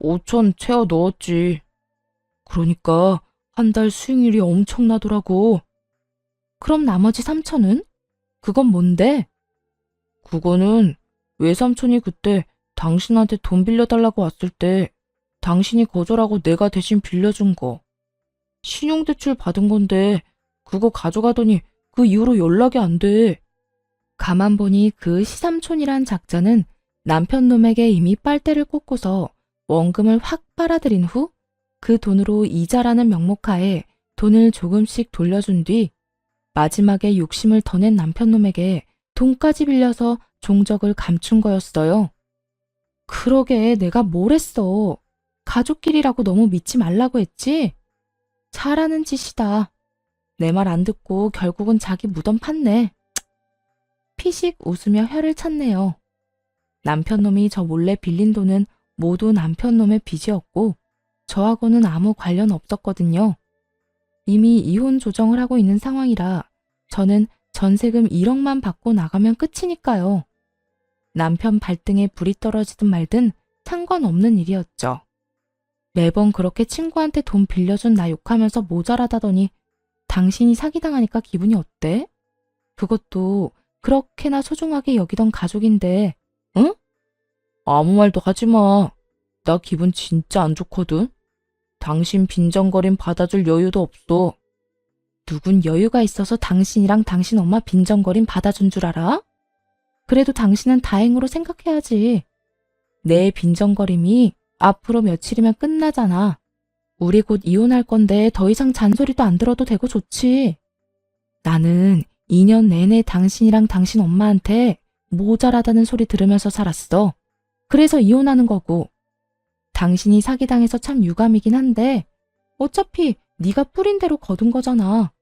5천 채워 넣었지. 그러니까 한 달 수익률이 엄청나더라고. 그럼 나머지 3천은? 그건 뭔데? 그거는 외삼촌이 그때 당신한테 돈 빌려달라고 왔을 때 당신이 거절하고 내가 대신 빌려준 거. 신용대출 받은 건데 그거 가져가더니 그 이후로 연락이 안 돼. 가만 보니 그 시삼촌이란 작자는 남편 놈에게 이미 빨대를 꽂고서 원금을 확 빨아들인 후 그 돈으로 이자라는 명목하에 돈을 조금씩 돌려준 뒤 마지막에 욕심을 더 낸 남편 놈에게 돈까지 빌려서 종적을 감춘 거였어요. 그러게 내가 뭘 했어. 가족끼리라고 너무 믿지 말라고 했지? 잘하는 짓이다. 내 말 안 듣고 결국은 자기 무덤 팠네. 피식 웃으며 혀를 찼네요. 남편 놈이 저 몰래 빌린 돈은 모두 남편 놈의 빚이었고 저하고는 아무 관련 없었거든요. 이미 이혼 조정을 하고 있는 상황이라 저는 전세금 1억만 받고 나가면 끝이니까요. 남편 발등에 불이 떨어지든 말든 상관없는 일이었죠. 매번 그렇게 친구한테 돈 빌려준 나 욕하면서 모자라다더니 당신이 사기당하니까 기분이 어때? 그것도 그렇게나 소중하게 여기던 가족인데, 응? 아무 말도 하지 마. 나 기분 진짜 안 좋거든. 당신 빈정거림 받아줄 여유도 없어. 누군 여유가 있어서 당신이랑 당신 엄마 빈정거림 받아준 줄 알아? 그래도 당신은 다행으로 생각해야지. 내 빈정거림이 앞으로 며칠이면 끝나잖아. 우리 곧 이혼할 건데 더 이상 잔소리도 안 들어도 되고 좋지. 나는 2년 내내 당신이랑 당신 엄마한테 모자라다는 소리 들으면서 살았어. 그래서 이혼하는 거고. 당신이 사기당해서 참 유감이긴 한데 어차피 네가 뿌린 대로 거둔 거잖아.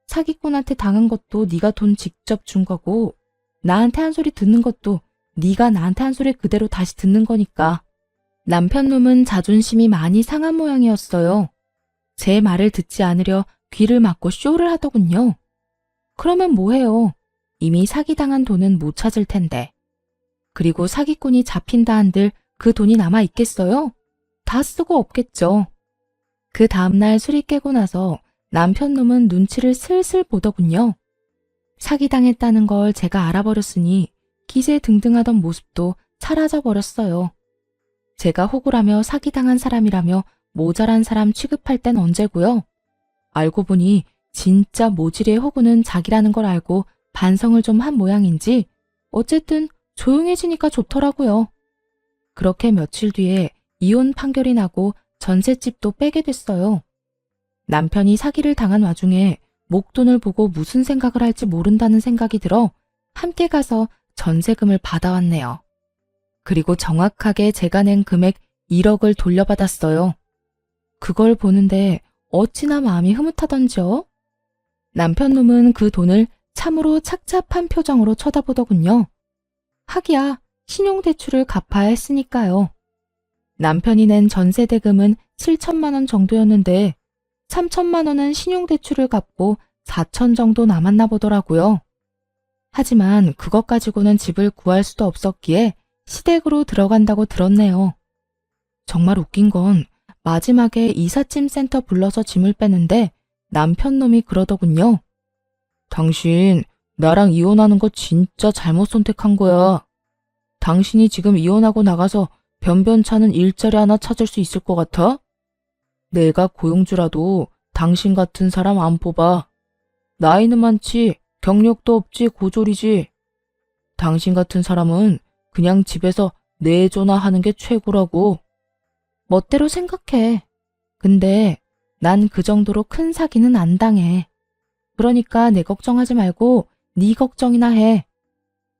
사기꾼한테 당한 것도 네가 돈 직접 준 거고 나한테 한 소리 듣는 것도 네가 나한테 한 소리 그대로 다시 듣는 거니까. 남편 놈은 자존심이 많이 상한 모양이었어요. 제 말을 듣지 않으려 귀를 막고 쇼를 하더군요. 그러면 뭐해요? 이미 사기당한 돈은 못 찾을 텐데. 그리고 사기꾼이 잡힌다 한들 그 돈이 남아 있겠어요? 다 쓰고 없겠죠. 그 다음날 술이 깨고 나서 남편 놈은 눈치를 슬슬 보더군요. 사기당했다는 걸 제가 알아버렸으니 기세등등하던 모습도 사라져 버렸어요. 제가 호구라며 사기당한 사람이라며 모자란 사람 취급할 땐 언제고요? 알고 보니 진짜 모질의 호구는 자기라는 걸 알고 반성을 좀 한 모양인지 어쨌든 조용해지니까 좋더라고요. 그렇게 며칠 뒤에 이혼 판결이 나고 전셋집도 빼게 됐어요. 남편이 사기를 당한 와중에 목돈을 보고 무슨 생각을 할지 모른다는 생각이 들어 함께 가서 전세금을 받아왔네요. 그리고 정확하게 제가 낸 금액 1억을 돌려받았어요. 그걸 보는데 어찌나 마음이 흐뭇하던지요. 남편 놈은 그 돈을 참으로 착잡한 표정으로 쳐다보더군요. 하기야 신용대출을 갚아야 했으니까요. 남편이 낸 전세대금은 7천만 원 정도였는데 3천만 원은 신용대출을 갚고 4천 정도 남았나 보더라고요. 하지만 그것 가지고는 집을 구할 수도 없었기에 시댁으로 들어간다고 들었네요. 정말 웃긴 건 마지막에 이삿짐 센터 불러서 짐을 빼는데 남편 놈이 그러더군요. 당신 나랑 이혼하는 거 진짜 잘못 선택한 거야. 당신이 지금 이혼하고 나가서 변변찮은 일자리 하나 찾을 수 있을 것 같아? 내가 고용주라도 당신 같은 사람 안 뽑아. 나이는 많지, 경력도 없지, 고졸이지. 당신 같은 사람은 그냥 집에서 내조나 하는 게 최고라고. 멋대로 생각해. 근데 난 그 정도로 큰 사기는 안 당해. 그러니까 내 걱정하지 말고 네 걱정이나 해.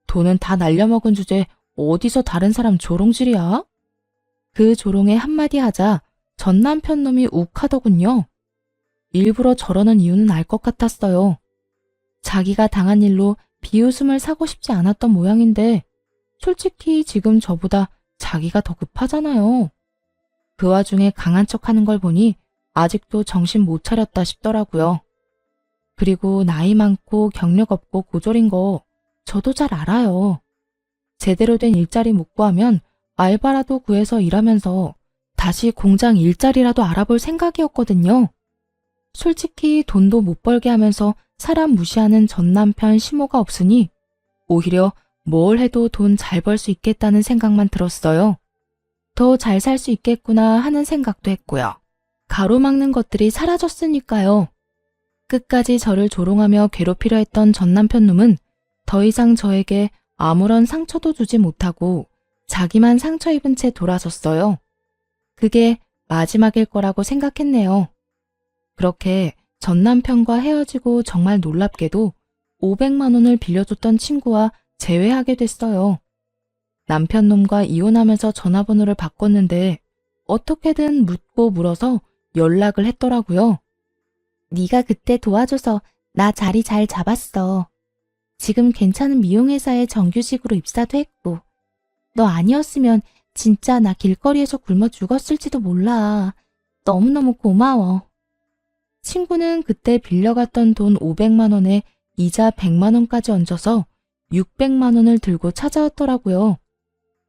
돈은 다 날려먹은 주제 어디서 다른 사람 조롱질이야? 그 조롱에 한마디 하자 전 남편 놈이 욱하더군요. 일부러 저러는 이유는 알 것 같았어요. 자기가 당한 일로 비웃음을 사고 싶지 않았던 모양인데 솔직히 지금 저보다 자기가 더 급하잖아요. 그 와중에 강한 척하는 걸 보니 아직도 정신 못 차렸다 싶더라고요. 그리고 나이 많고 경력 없고 고졸인 거 저도 잘 알아요. 제대로 된 일자리 못 구하면 알바라도 구해서 일하면서 다시 공장 일자리라도 알아볼 생각이었거든요. 솔직히 돈도 못 벌게 하면서 사람 무시하는 전 남편 시모가 없으니 오히려 뭘 해도 돈 잘 벌 수 있겠다는 생각만 들었어요. 더 잘 살 수 있겠구나 하는 생각도 했고요. 가로막는 것들이 사라졌으니까요. 끝까지 저를 조롱하며 괴롭히려 했던 전 남편 놈은 더 이상 저에게 아무런 상처도 주지 못하고 자기만 상처 입은 채 돌아섰어요. 그게 마지막일 거라고 생각했네요. 그렇게 전 남편과 헤어지고 정말 놀랍게도 500만 원을 빌려줬던 친구와 재회하게 됐어요. 남편 놈과 이혼하면서 전화번호를 바꿨는데 어떻게든 묻고 물어서 연락을 했더라고요. 네가 그때 도와줘서 나 자리 잘 잡았어. 지금 괜찮은 미용회사에 정규직으로 입사도 했고 너 아니었으면 진짜 나 길거리에서 굶어 죽었을지도 몰라. 너무너무 고마워. 친구는 그때 빌려갔던 돈 500만 원에 이자 100만 원까지 얹어서 600만 원을 들고 찾아왔더라고요.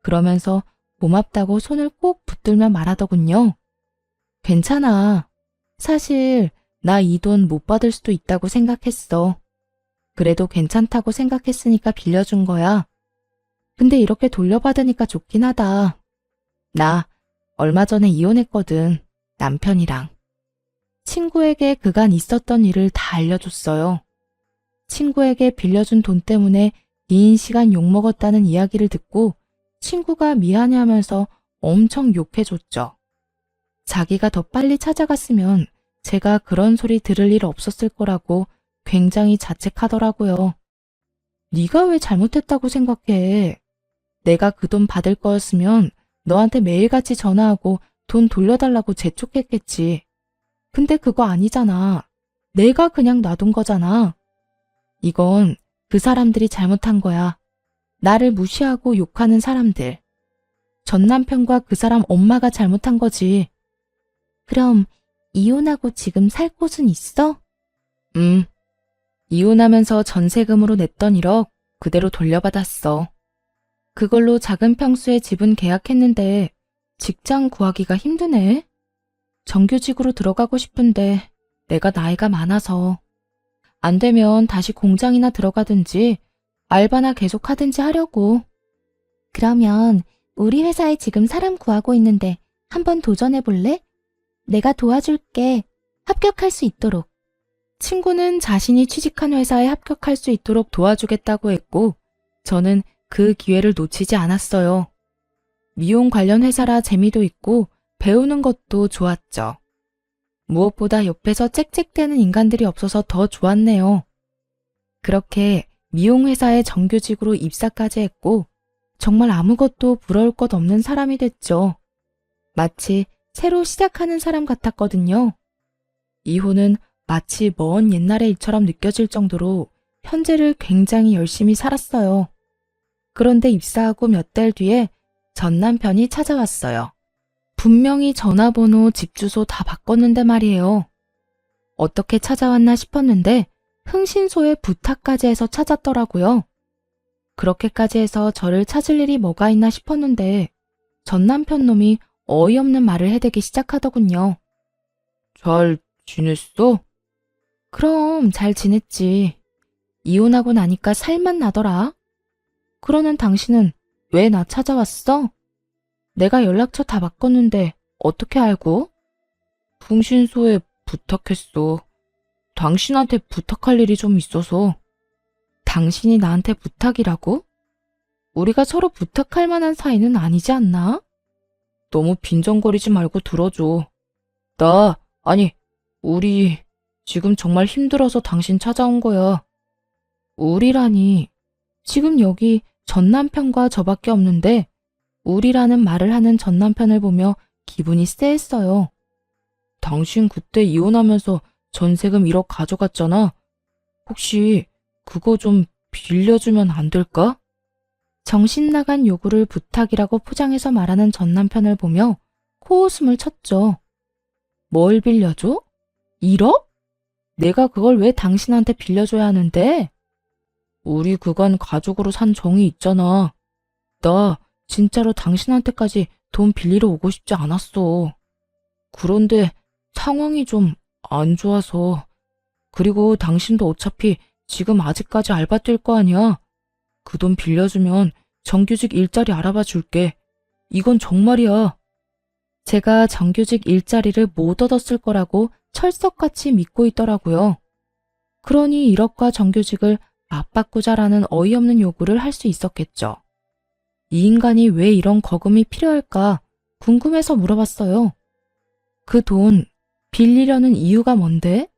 그러면서 고맙다고 손을 꼭 붙들며 말하더군요. 괜찮아. 사실 나 이 돈 못 받을 수도 있다고 생각했어. 그래도 괜찮다고 생각했으니까 빌려준 거야. 근데 이렇게 돌려받으니까 좋긴 하다. 나 얼마 전에 이혼했거든. 남편이랑. 친구에게 그간 있었던 일을 다 알려줬어요. 친구에게 빌려준 돈 때문에 긴 시간 욕먹었다는 이야기를 듣고 친구가 미안해하면서 엄청 욕해줬죠. 자기가 더 빨리 찾아갔으면 제가 그런 소리 들을 일 없었을 거라고 굉장히 자책하더라고요. 네가 왜 잘못했다고 생각해? 내가 그 돈 받을 거였으면 너한테 매일같이 전화하고 돈 돌려달라고 재촉했겠지. 근데 그거 아니잖아. 내가 그냥 놔둔 거잖아. 이건 그 사람들이 잘못한 거야. 나를 무시하고 욕하는 사람들. 전 남편과 그 사람 엄마가 잘못한 거지. 그럼 이혼하고 지금 살 곳은 있어? 이혼하면서 전세금으로 냈던 1억 그대로 돌려받았어. 그걸로 작은 평수의 집은 계약했는데 직장 구하기가 힘드네. 정규직으로 들어가고 싶은데 내가 나이가 많아서. 안 되면 다시 공장이나 들어가든지 알바나 계속 하든지 하려고. 그러면 우리 회사에 지금 사람 구하고 있는데 한번 도전해 볼래? 내가 도와줄게. 합격할 수 있도록. 친구는 자신이 취직한 회사에 합격할 수 있도록 도와주겠다고 했고 저는 그 기회를 놓치지 않았어요. 미용 관련 회사라 재미도 있고 배우는 것도 좋았죠. 무엇보다 옆에서 짹짹대는 인간들이 없어서 더 좋았네요. 그렇게 미용회사에 정규직으로 입사까지 했고 정말 아무것도 부러울 것 없는 사람이 됐죠. 마치 새로 시작하는 사람 같았거든요. 이혼은 마치 먼 옛날의 일처럼 느껴질 정도로 현재를 굉장히 열심히 살았어요. 그런데 입사하고 몇 달 뒤에 전 남편이 찾아왔어요. 분명히 전화번호, 집 주소 다 바꿨는데 말이에요. 어떻게 찾아왔나 싶었는데 흥신소에 부탁까지 해서 찾았더라고요. 그렇게까지 해서 저를 찾을 일이 뭐가 있나 싶었는데 전 남편 놈이 어이없는 말을 해대기 시작하더군요. 잘 지냈어? 그럼 잘 지냈지. 이혼하고 나니까 살만 나더라. 그러는 당신은 왜 나 찾아왔어? 내가 연락처 다 바꿨는데 어떻게 알고? 흥신소에 부탁했어. 당신한테 부탁할 일이 좀 있어서. 당신이 나한테 부탁이라고? 우리가 서로 부탁할 만한 사이는 아니지 않나? 너무 빈정거리지 말고 들어줘. 우리 지금 정말 힘들어서 당신 찾아온 거야. 우리라니. 지금 여기 전 남편과 저밖에 없는데 우리라는 말을 하는 전 남편을 보며 기분이 쎄했어요. 당신 그때 이혼하면서 전세금 1억 가져갔잖아. 혹시 그거 좀 빌려주면 안 될까? 정신 나간 요구를 부탁이라고 포장해서 말하는 전 남편을 보며 코웃음을 쳤죠. 뭘 빌려줘? 1억? 내가 그걸 왜 당신한테 빌려줘야 하는데? 우리 그간 가족으로 산 정이 있잖아. 나 진짜로 당신한테까지 돈 빌리러 오고 싶지 않았어. 그런데 상황이 좀 안 좋아서. 그리고 당신도 어차피 지금 아직까지 알바 뛸 거 아니야. 그 돈 빌려주면 정규직 일자리 알아봐 줄게. 이건 정말이야. 제가 정규직 일자리를 못 얻었을 거라고 철석같이 믿고 있더라고요. 그러니 1억과 정규직을 맞바꾸자라는 어이없는 요구를 할 수 있었겠죠. 이 인간이 왜 이런 거금이 필요할까 궁금해서 물어봤어요. 그 돈 빌리려는 이유가 뭔데?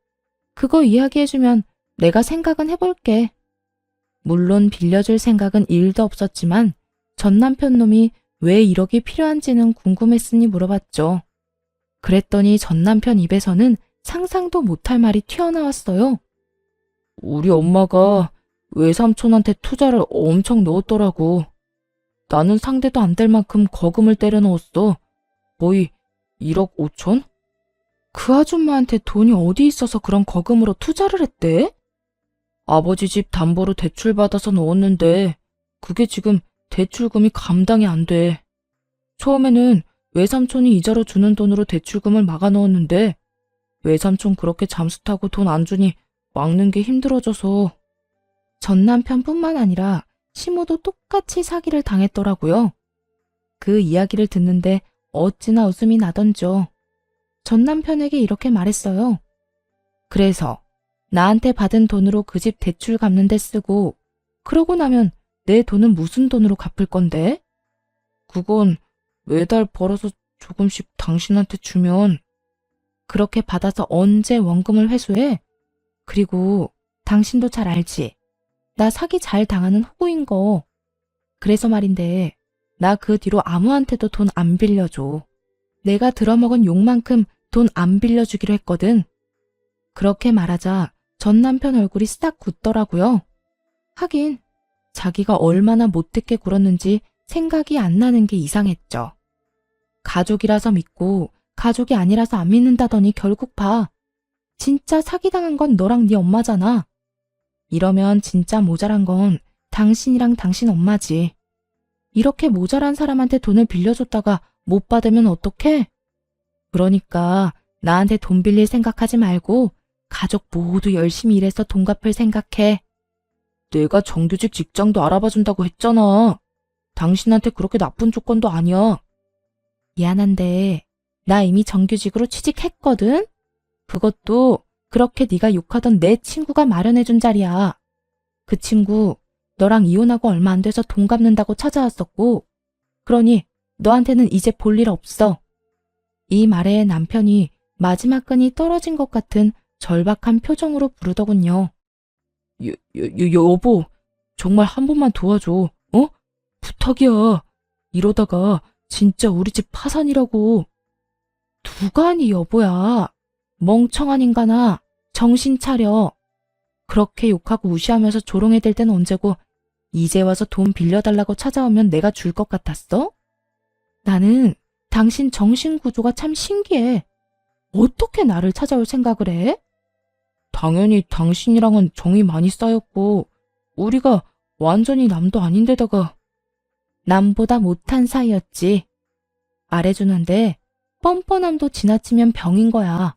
그거 이야기해주면 내가 생각은 해볼게. 물론 빌려줄 생각은 1도 없었지만 전 남편 놈이 왜 1억이 필요한지는 궁금했으니 물어봤죠. 그랬더니 전 남편 입에서는 상상도 못할 말이 튀어나왔어요. 우리 엄마가 외삼촌한테 투자를 엄청 넣었더라고. 나는 상대도 안 될 만큼 거금을 때려 넣었어. 거의 1억 5천? 그 아줌마한테 돈이 어디 있어서 그런 거금으로 투자를 했대? 아버지 집 담보로 대출 받아서 넣었는데 그게 지금 대출금이 감당이 안 돼. 처음에는 외삼촌이 이자로 주는 돈으로 대출금을 막아 넣었는데 외삼촌 그렇게 잠수 타고 돈 안 주니 막는 게 힘들어져서. 전 남편뿐만 아니라 시모도 똑같이 사기를 당했더라고요. 그 이야기를 듣는데 어찌나 웃음이 나던죠. 전 남편에게 이렇게 말했어요. 그래서 나한테 받은 돈으로 그 집 대출 갚는 데 쓰고 그러고 나면 내 돈은 무슨 돈으로 갚을 건데? 그건 매달 벌어서 조금씩 당신한테 주면. 그렇게 받아서 언제 원금을 회수해? 그리고 당신도 잘 알지? 나 사기 잘 당하는 호구인 거. 그래서 말인데 나 그 뒤로 아무한테도 돈 안 빌려줘. 내가 들어먹은 욕만큼 돈 안 빌려주기로 했거든. 그렇게 말하자 전 남편 얼굴이 싹 굳더라고요. 하긴 자기가 얼마나 못되게 굴었는지 생각이 안 나는 게 이상했죠. 가족이라서 믿고 가족이 아니라서 안 믿는다더니 결국 봐. 진짜 사기당한 건 너랑 네 엄마잖아. 이러면 진짜 모자란 건 당신이랑 당신 엄마지. 이렇게 모자란 사람한테 돈을 빌려줬다가 못 받으면 어떡해? 그러니까 나한테 돈 빌릴 생각하지 말고 가족 모두 열심히 일해서 돈 갚을 생각해. 내가 정규직 직장도 알아봐준다고 했잖아. 당신한테 그렇게 나쁜 조건도 아니야. 미안한데 나 이미 정규직으로 취직했거든? 그것도 그렇게 네가 욕하던 내 친구가 마련해준 자리야. 그 친구 너랑 이혼하고 얼마 안 돼서 돈 갚는다고 찾아왔었고 그러니 너한테는 이제 볼 일 없어. 이 말에 남편이 마지막 끈이 떨어진 것 같은 절박한 표정으로 부르더군요. 여보, 정말 한 번만 도와줘. 어? 부탁이야. 이러다가 진짜 우리 집 파산이라고. 누가 하니 여보야. 멍청한 인간아. 정신 차려. 그렇게 욕하고 무시하면서 조롱해댈 땐 언제고 이제 와서 돈 빌려달라고 찾아오면 내가 줄 것 같았어? 나는 당신 정신구조가 참 신기해. 어떻게 나를 찾아올 생각을 해? 당연히 당신이랑은 정이 많이 쌓였고 우리가 완전히 남도 아닌데다가. 남보다 못한 사이였지. 말해주는데 뻔뻔함도 지나치면 병인 거야.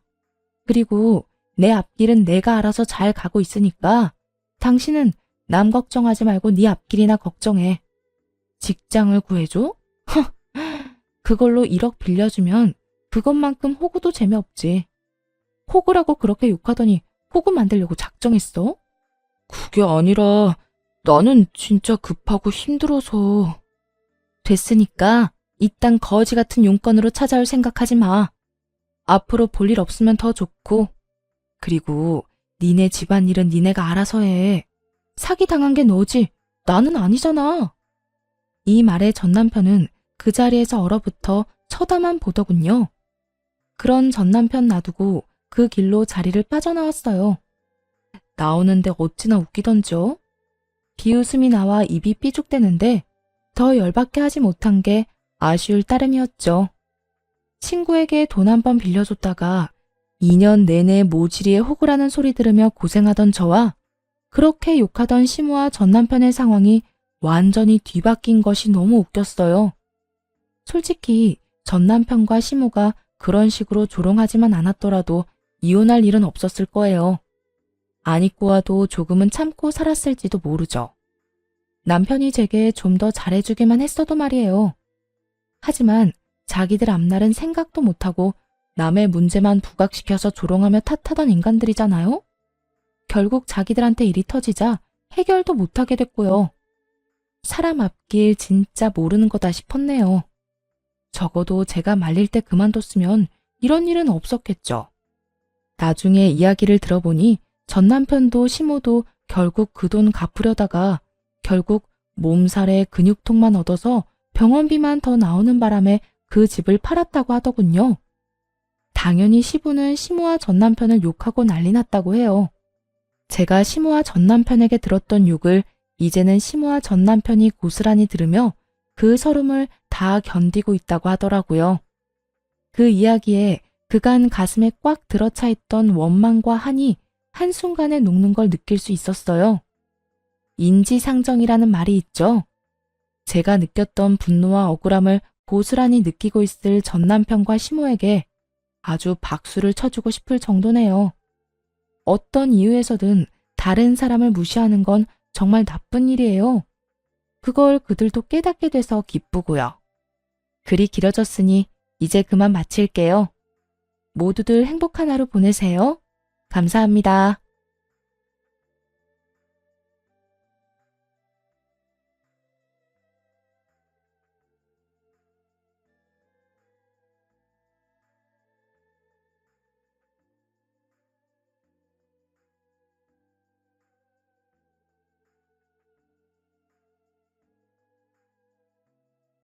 그리고 내 앞길은 내가 알아서 잘 가고 있으니까 당신은 남 걱정하지 말고 네 앞길이나 걱정해. 직장을 구해줘? 그걸로 1억 빌려주면 그것만큼 호구도 재미없지. 호구라고 그렇게 욕하더니 호구 만들려고 작정했어? 그게 아니라 나는 진짜 급하고 힘들어서. 됐으니까 이딴 거지 같은 용건으로 찾아올 생각하지 마. 앞으로 볼 일 없으면 더 좋고. 그리고 니네 집안일은 니네가 알아서 해. 사기당한 게 너지. 나는 아니잖아. 이 말에 전 남편은 그 자리에서 얼어붙어 쳐다만 보더군요. 그런 전 남편 놔두고 그 길로 자리를 빠져나왔어요. 나오는데 어찌나 웃기던지요. 비웃음이 나와 입이 삐죽대는데 더 열받게 하지 못한 게 아쉬울 따름이었죠. 친구에게 돈 한 번 빌려줬다가 2년 내내 모지리에 호구라는 소리 들으며 고생하던 저와 그렇게 욕하던 시모와 전 남편의 상황이 완전히 뒤바뀐 것이 너무 웃겼어요. 솔직히 전 남편과 시모가 그런 식으로 조롱하지만 않았더라도 이혼할 일은 없었을 거예요. 안 입고 와도 조금은 참고 살았을지도 모르죠. 남편이 제게 좀 더 잘해주기만 했어도 말이에요. 하지만 자기들 앞날은 생각도 못하고 남의 문제만 부각시켜서 조롱하며 탓하던 인간들이잖아요? 결국 자기들한테 일이 터지자 해결도 못하게 됐고요. 사람 앞길 진짜 모르는 거다 싶었네요. 적어도 제가 말릴 때 그만뒀으면 이런 일은 없었겠죠. 나중에 이야기를 들어보니 전 남편도 시모도 결국 그 돈 갚으려다가 결국 몸살에 근육통만 얻어서 병원비만 더 나오는 바람에 그 집을 팔았다고 하더군요. 당연히 시부는 시모와 전 남편을 욕하고 난리 났다고 해요. 제가 시모와 전 남편에게 들었던 욕을 이제는 시모와 전 남편이 고스란히 들으며 그 서름을 다 견디고 있다고 하더라고요. 그 이야기에 그간 가슴에 꽉 들어차 있던 원망과 한이 한순간에 녹는 걸 느낄 수 있었어요. 인지상정이라는 말이 있죠. 제가 느꼈던 분노와 억울함을 고스란히 느끼고 있을 전 남편과 시모에게 아주 박수를 쳐주고 싶을 정도네요. 어떤 이유에서든 다른 사람을 무시하는 건 정말 나쁜 일이에요. 그걸 그들도 깨닫게 돼서 기쁘고요. 글이 길어졌으니 이제 그만 마칠게요. 모두들 행복한 하루 보내세요. 감사합니다.